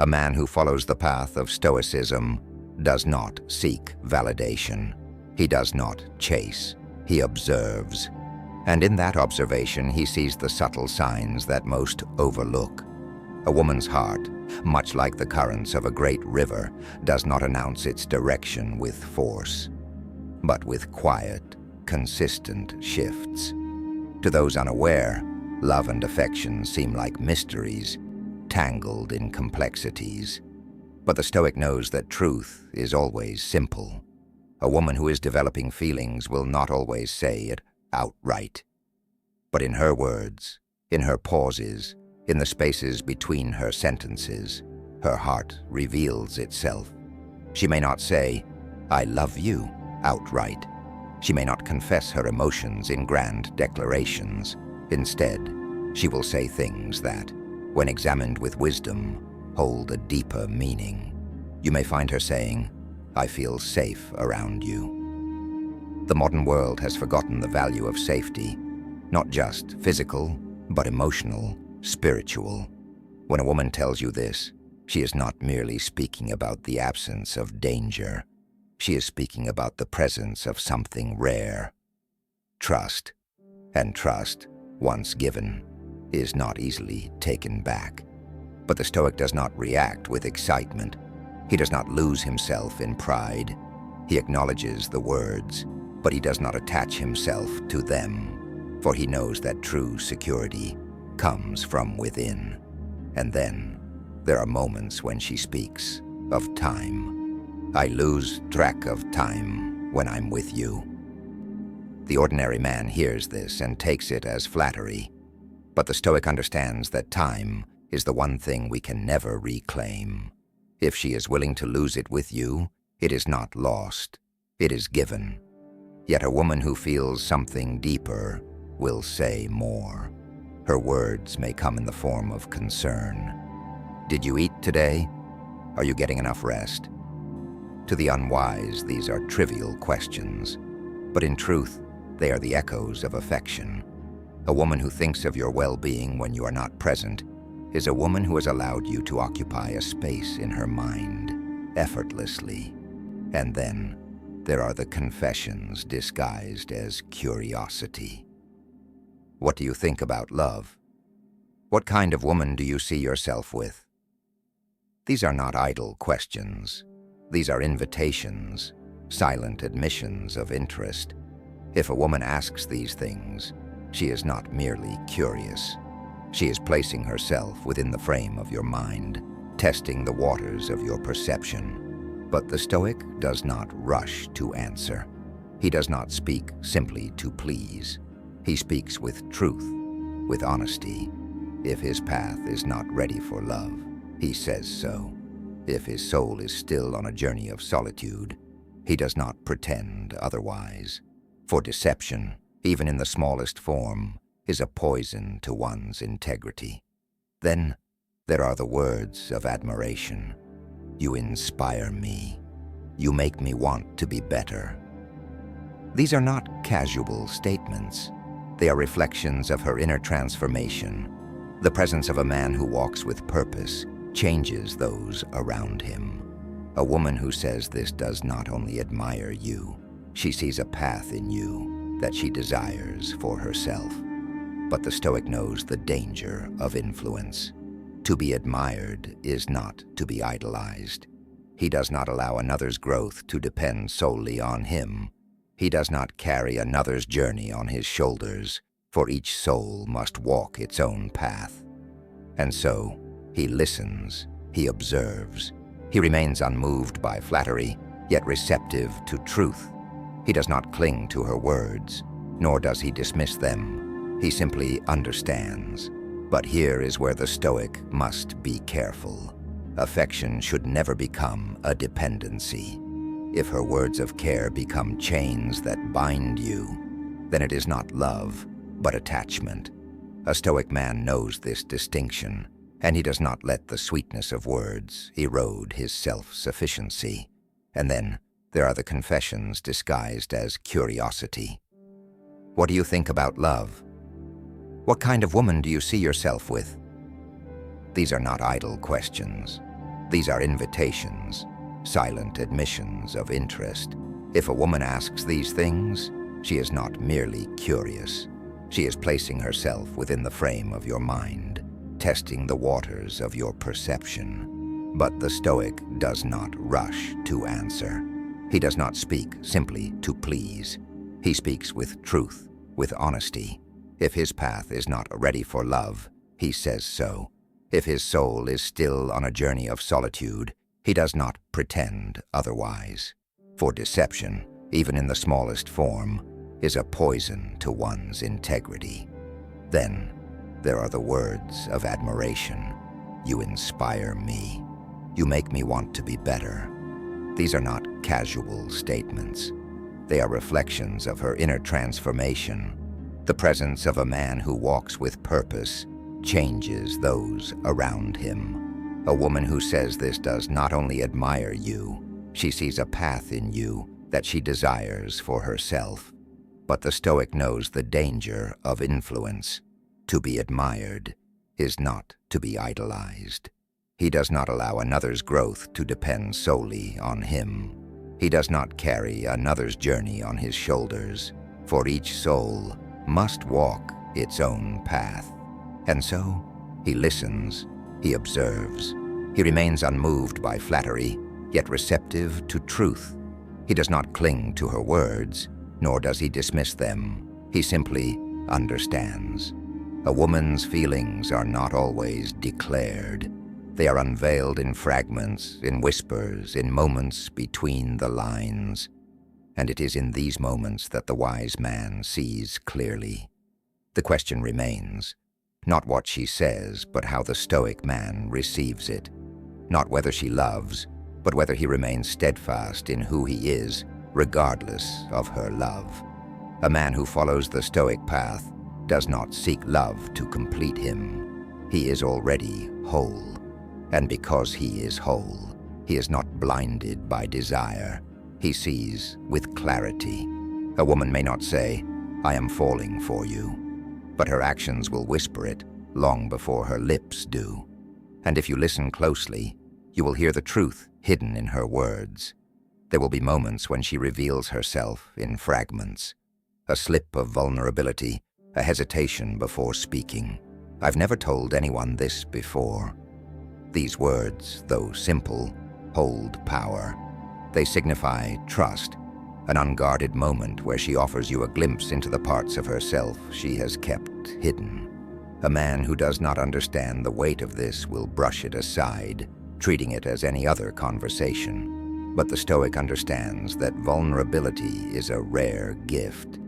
A man who follows the path of Stoicism does not seek validation. He does not chase. He observes. And in that observation, he sees the subtle signs that most overlook. A woman's heart, much like the currents of a great river, does not announce its direction with force, but with quiet, consistent shifts. To those unaware, love and affection seem like mysteries, tangled in complexities. But the Stoic knows that truth is always simple. A woman who is developing feelings will not always say it outright. But in her words, in her pauses, in the spaces between her sentences, her heart reveals itself. She may not say, "I love you," outright. She may not confess her emotions in grand declarations. Instead, she will say things that, when examined with wisdom, hold a deeper meaning. You may find her saying, "I feel safe around you." The modern world has forgotten the value of safety, not just physical, but emotional, spiritual. When a woman tells you this, she is not merely speaking about the absence of danger. She is speaking about the presence of something rare. Trust. And trust, once given, is not easily taken back. But the Stoic does not react with excitement. He does not lose himself in pride. He acknowledges the words, but he does not attach himself to them, for he knows that true security comes from within. And then, there are moments when she speaks of time. "I lose track of time when I'm with you." The ordinary man hears this and takes it as flattery, but the Stoic understands that time is the one thing we can never reclaim. If she is willing to lose it with you, it is not lost, it is given. Yet a woman who feels something deeper will say more. Her words may come in the form of concern. "Did you eat today? Are you getting enough rest?" To the unwise, these are trivial questions, but in truth, they are the echoes of affection. A woman who thinks of your well-being when you are not present is a woman who has allowed you to occupy a space in her mind, effortlessly. And then, there are the confessions disguised as curiosity. What do you think about love? What kind of woman do you see yourself with? These are not idle questions. These are invitations, silent admissions of interest. If a woman asks these things, she is not merely curious. She is placing herself within the frame of your mind, testing the waters of your perception. But the Stoic does not rush to answer. He does not speak simply to please. He speaks with truth, with honesty. If his path is not ready for love, he says so. If his soul is still on a journey of solitude, he does not pretend otherwise. For deception, even in the smallest form, is a poison to one's integrity. Then there are the words of admiration. "You inspire me. You make me want to be better." These are not casual statements. They are reflections of her inner transformation. The presence of a man who walks with purpose changes those around him. A woman who says this does not only admire you, she sees a path in you that she desires for herself. But the Stoic knows the danger of influence. To be admired is not to be idolized. He does not allow another's growth to depend solely on him. He does not carry another's journey on his shoulders, for each soul must walk its own path. And so, he listens, he observes. He remains unmoved by flattery, yet receptive to truth. He does not cling to her words, nor does he dismiss them. He simply understands. But here is where the Stoic must be careful. Affection should never become a dependency. If her words of care become chains that bind you, then it is not love, but attachment. A Stoic man knows this distinction, and he does not let the sweetness of words erode his self-sufficiency. And then there are the confessions disguised as curiosity. What do you think about love? What kind of woman do you see yourself with? These are not idle questions. These are invitations, silent admissions of interest. If a woman asks these things, she is not merely curious. She is placing herself within the frame of your mind, testing the waters of your perception. But the Stoic does not rush to answer. He does not speak simply to please. He speaks with truth, with honesty. If his path is not ready for love, he says so. If his soul is still on a journey of solitude, he does not pretend otherwise. For deception, even in the smallest form, is a poison to one's integrity. Then there are the words of admiration. You inspire me. You make me want to be better. These are not casual statements. They are reflections of her inner transformation. The presence of a man who walks with purpose changes those around him. A woman who says this does not only admire you, she sees a path in you that she desires for herself. But the Stoic knows the danger of influence. To be admired is not to be idolized. He does not allow another's growth to depend solely on him. He does not carry another's journey on his shoulders, for each soul must walk its own path. And so, he listens, he observes. He remains unmoved by flattery, yet receptive to truth. He does not cling to her words, nor does he dismiss them. He simply understands. A woman's feelings are not always declared. They are unveiled in fragments, in whispers, in moments between the lines. And it is in these moments that the wise man sees clearly. The question remains, not what she says, but how the Stoic man receives it. Not whether she loves, but whether he remains steadfast in who he is, regardless of her love. A man who follows the Stoic path does not seek love to complete him. He is already whole. And because he is whole, he is not blinded by desire. He sees with clarity. A woman may not say, "I am falling for you," but her actions will whisper it long before her lips do. And if you listen closely, you will hear the truth hidden in her words. There will be moments when she reveals herself in fragments. A slip of vulnerability, a hesitation before speaking. I've never told anyone this before. These words, though simple, hold power. They signify trust, an unguarded moment where she offers you a glimpse into the parts of herself she has kept hidden. A man who does not understand the weight of this will brush it aside, treating it as any other conversation. But the Stoic understands that vulnerability is a rare gift.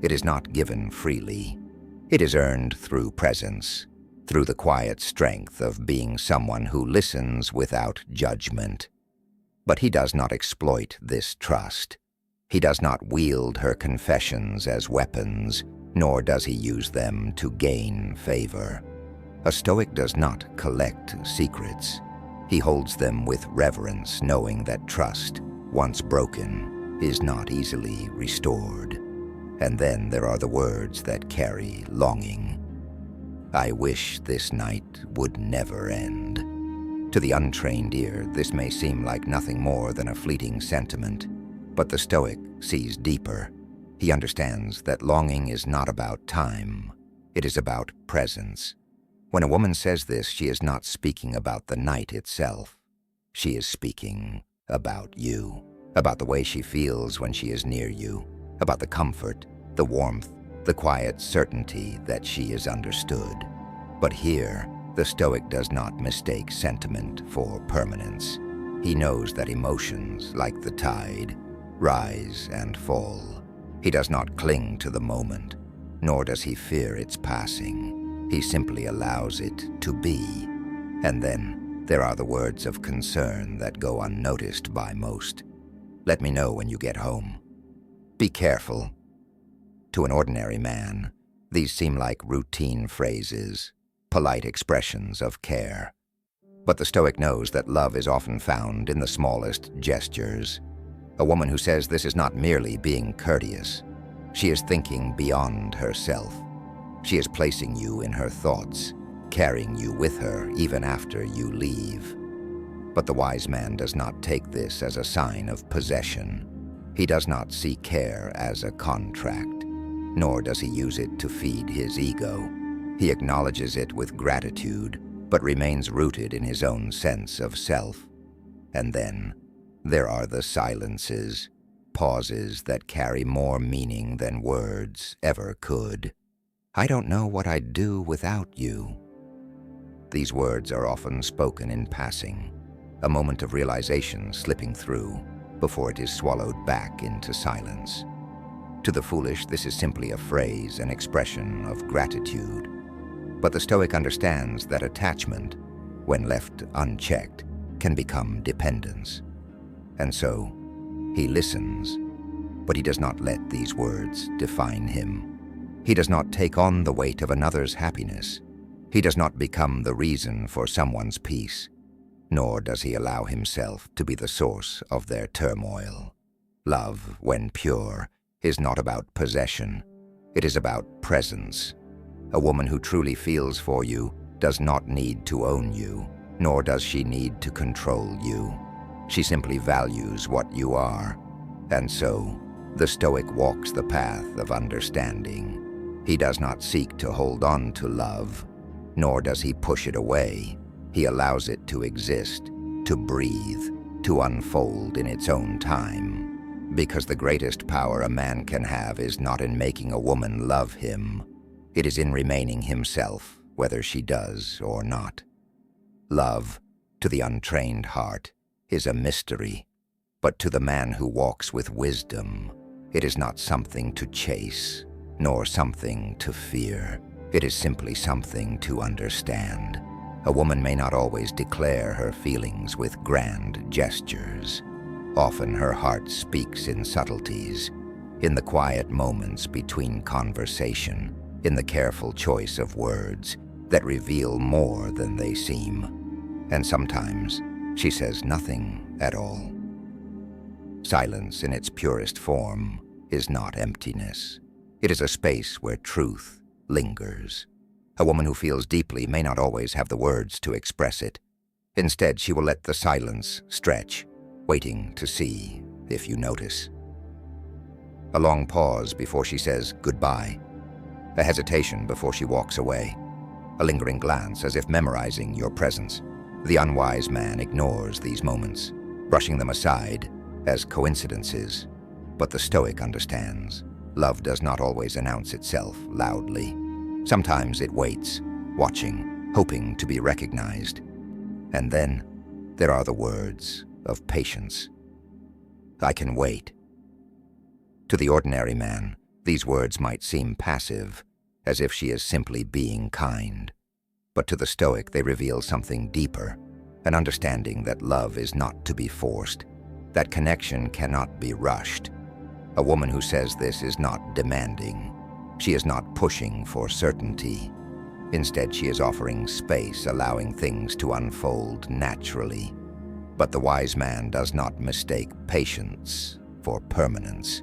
It is not given freely. It is earned through presence, through the quiet strength of being someone who listens without judgment. But he does not exploit this trust. He does not wield her confessions as weapons, nor does he use them to gain favor. A Stoic does not collect secrets. He holds them with reverence, knowing that trust, once broken, is not easily restored. And then there are the words that carry longing. I wish this night would never end. To the untrained ear, this may seem like nothing more than a fleeting sentiment, but the Stoic sees deeper. He understands that longing is not about time, it is about presence. When a woman says this, she is not speaking about the night itself. She is speaking about you, about the way she feels when she is near you, about the comfort, the warmth, the quiet certainty that she is understood. But here, the Stoic does not mistake sentiment for permanence. He knows that emotions, like the tide, rise and fall. He does not cling to the moment, nor does he fear its passing. He simply allows it to be. And then there are the words of concern that go unnoticed by most. Let me know when you get home. Be careful. To an ordinary man, these seem like routine phrases, polite expressions of care. But the Stoic knows that love is often found in the smallest gestures. A woman who says this is not merely being courteous. She is thinking beyond herself. She is placing you in her thoughts, carrying you with her even after you leave. But the wise man does not take this as a sign of possession. He does not see care as a contract, nor does he use it to feed his ego. He acknowledges it with gratitude, but remains rooted in his own sense of self. And then there are the silences, pauses that carry more meaning than words ever could. I don't know what I'd do without you. These words are often spoken in passing, a moment of realization slipping through before it is swallowed back into silence. To the foolish, this is simply a phrase, an expression of gratitude. But the Stoic understands that attachment, when left unchecked, can become dependence. And so, he listens, but he does not let these words define him. He does not take on the weight of another's happiness. He does not become the reason for someone's peace, nor does he allow himself to be the source of their turmoil. Love, when pure, is not about possession. It is about presence. A woman who truly feels for you does not need to own you, nor does she need to control you. She simply values what you are. And so, the Stoic walks the path of understanding. He does not seek to hold on to love, nor does he push it away. He allows it to exist, to breathe, to unfold in its own time. Because the greatest power a man can have is not in making a woman love him. It is in remaining himself, whether she does or not. Love, to the untrained heart, is a mystery. But to the man who walks with wisdom, it is not something to chase, nor something to fear. It is simply something to understand. A woman may not always declare her feelings with grand gestures. Often her heart speaks in subtleties, in the quiet moments between conversation, in the careful choice of words that reveal more than they seem. And sometimes she says nothing at all. Silence in its purest form is not emptiness. It is a space where truth lingers. A woman who feels deeply may not always have the words to express it. Instead, she will let the silence stretch, waiting to see if you notice. A long pause before she says goodbye. A hesitation before she walks away. A lingering glance as if memorizing your presence. The unwise man ignores these moments, brushing them aside as coincidences. But the Stoic understands. Love does not always announce itself loudly. Sometimes it waits, watching, hoping to be recognized. And then there are the words of patience. I can wait. To the ordinary man, these words might seem passive, as if she is simply being kind. But to the Stoic, they reveal something deeper, an understanding that love is not to be forced, that connection cannot be rushed. A woman who says this is not demanding. She is not pushing for certainty. Instead, she is offering space, allowing things to unfold naturally. But the wise man does not mistake patience for permanence.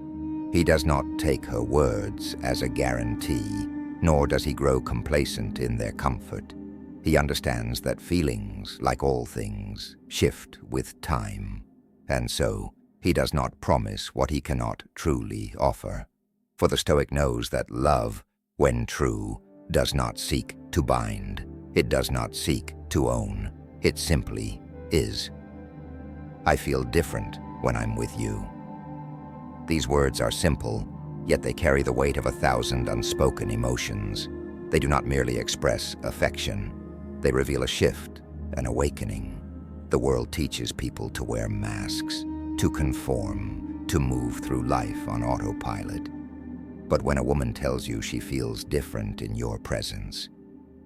He does not take her words as a guarantee, nor does he grow complacent in their comfort. He understands that feelings, like all things, shift with time. And so, he does not promise what he cannot truly offer. For the Stoic knows that love, when true, does not seek to bind. It does not seek to own. It simply is. I feel different when I'm with you. These words are simple, yet they carry the weight of 1,000 unspoken emotions. They do not merely express affection. They reveal a shift, an awakening. The world teaches people to wear masks, to conform, to move through life on autopilot. But when a woman tells you she feels different in your presence,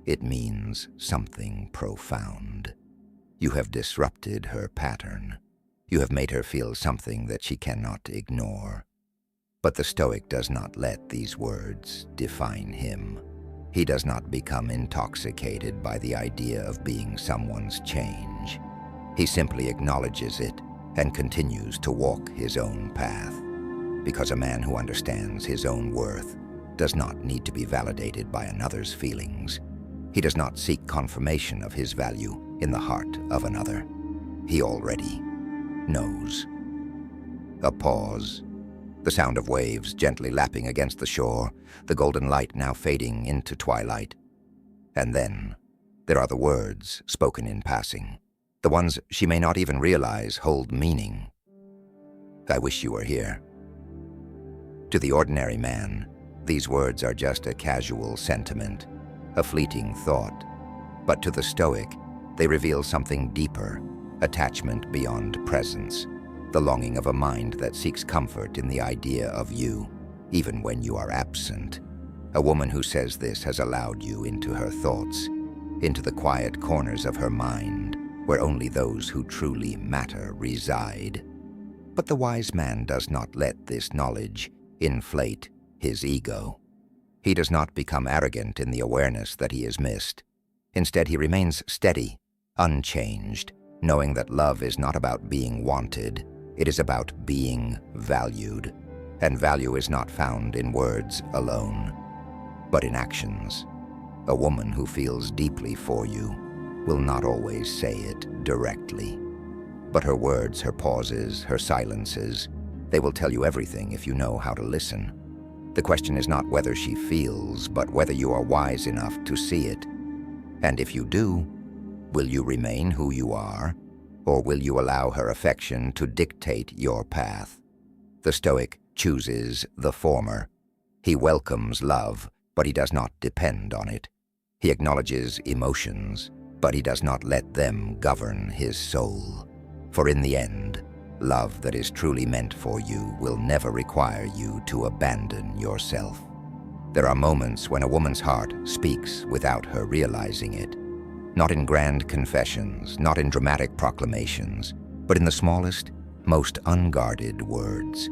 it means something profound. You have disrupted her pattern. You have made her feel something that she cannot ignore. But the Stoic does not let these words define him. He does not become intoxicated by the idea of being someone's change. He simply acknowledges it and continues to walk his own path. Because a man who understands his own worth does not need to be validated by another's feelings. He does not seek confirmation of his value in the heart of another. he already knows. A pause. The sound of waves gently lapping against the shore, the golden light now fading into twilight. And then, there are the words spoken in passing. The ones she may not even realize hold meaning. I wish you were here. To the ordinary man, these words are just a casual sentiment, a fleeting thought. But to the Stoic, they reveal something deeper, attachment beyond presence, the longing of a mind that seeks comfort in the idea of you, even when you are absent. A woman who says this has allowed you into her thoughts, into the quiet corners of her mind, where only those who truly matter reside. But the wise man does not let this knowledge inflate his ego. He does not become arrogant in the awareness that he is missed. Instead, he remains steady, unchanged, knowing that love is not about being wanted, it is about being valued. And value is not found in words alone, but in actions. A woman who feels deeply for you will not always say it directly. But her words, her pauses, her silences, they will tell you everything if you know how to listen. The question is not whether she feels, but whether you are wise enough to see it. And if you do, will you remain who you are, or will you allow her affection to dictate your path? The Stoic chooses the former. He welcomes love, but he does not depend on it. He acknowledges emotions, but he does not let them govern his soul. For in the end, love that is truly meant for you will never require you to abandon yourself. There are moments when a woman's heart speaks without her realizing it. Not in grand confessions, not in dramatic proclamations, but in the smallest, most unguarded words.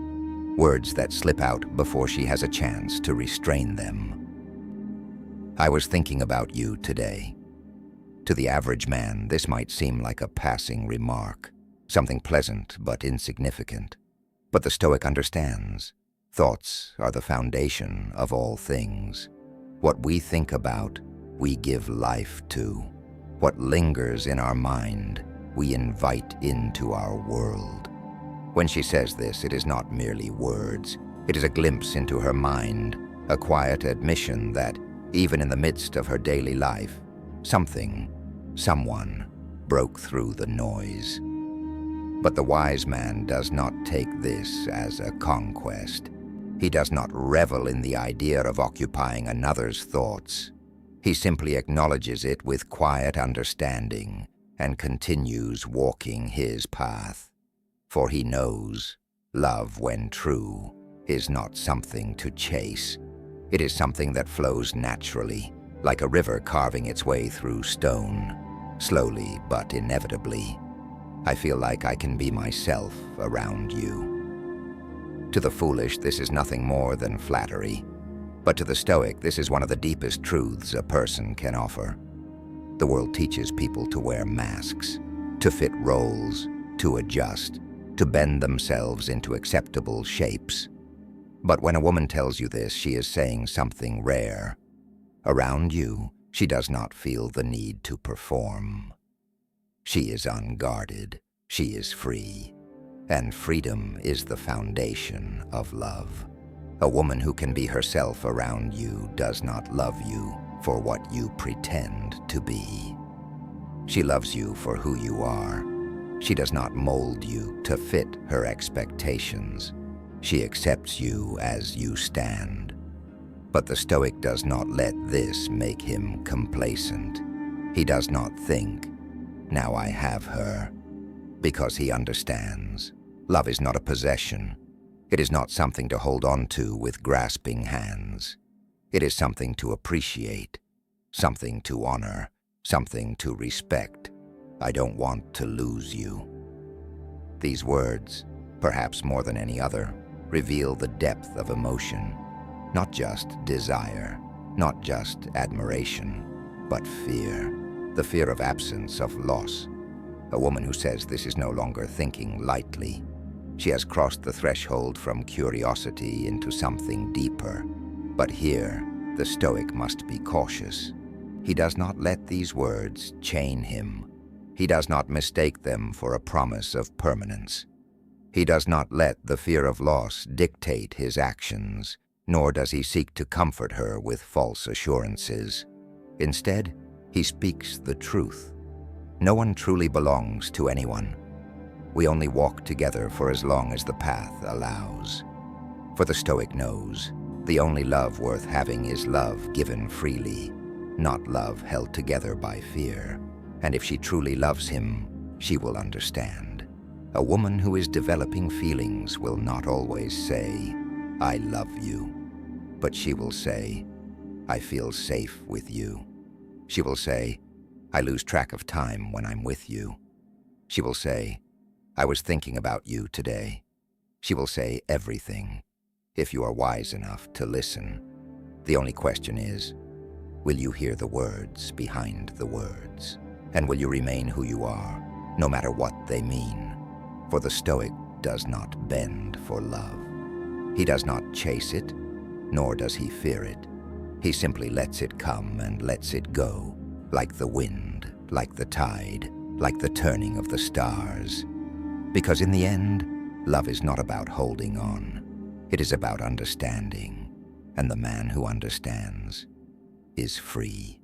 Words that slip out before she has a chance to restrain them. I was thinking about you today. To the average man, this might seem like a passing remark, something pleasant but insignificant. But the Stoic understands. Thoughts are the foundation of all things. What we think about, we give life to. What lingers in our mind, we invite into our world. When she says this, it is not merely words. It is a glimpse into her mind, a quiet admission that, even in the midst of her daily life, someone broke through the noise. But the wise man does not take this as a conquest. He does not revel in the idea of occupying another's thoughts. He simply acknowledges it with quiet understanding and continues walking his path. For he knows love, when true, is not something to chase. It is something that flows naturally, like a river carving its way through stone, slowly but inevitably. I feel like I can be myself around you. To the foolish, this is nothing more than flattery. But to the Stoic, this is one of the deepest truths a person can offer. The world teaches people to wear masks, to fit roles, to adjust, to bend themselves into acceptable shapes. But when a woman tells you this, she is saying something rare. Around you, she does not feel the need to perform. She is unguarded, she is free, and freedom is the foundation of love. A woman who can be herself around you does not love you for what you pretend to be. She loves you for who you are. She does not mold you to fit her expectations. She accepts you as you stand. But the Stoic does not let this make him complacent. He does not think, "Now I have her," because he understands. Love is not a possession. It is not something to hold on to with grasping hands. It is something to appreciate, something to honor, something to respect. I don't want to lose you. These words, perhaps more than any other, reveal the depth of emotion, not just desire, not just admiration, but fear. The fear of absence, of loss. A woman who says this is no longer thinking lightly. She has crossed the threshold from curiosity into something deeper. But here, the Stoic must be cautious. He does not let these words chain him. He does not mistake them for a promise of permanence. He does not let the fear of loss dictate his actions, nor does he seek to comfort her with false assurances. Instead, he speaks the truth. No one truly belongs to anyone. We only walk together for as long as the path allows. For the Stoic knows, the only love worth having is love given freely, not love held together by fear. And if she truly loves him, she will understand. A woman who is developing feelings will not always say, "I love you," but she will say, "I feel safe with you." She will say, "I lose track of time when I'm with you." She will say, "I was thinking about you today." She will say everything, if you are wise enough to listen. The only question is, will you hear the words behind the words? And will you remain who you are, no matter what they mean? For the Stoic does not bend for love. He does not chase it, nor does he fear it. He simply lets it come and lets it go, like the wind, like the tide, like the turning of the stars. Because in the end, love is not about holding on. It is about understanding, and the man who understands is free.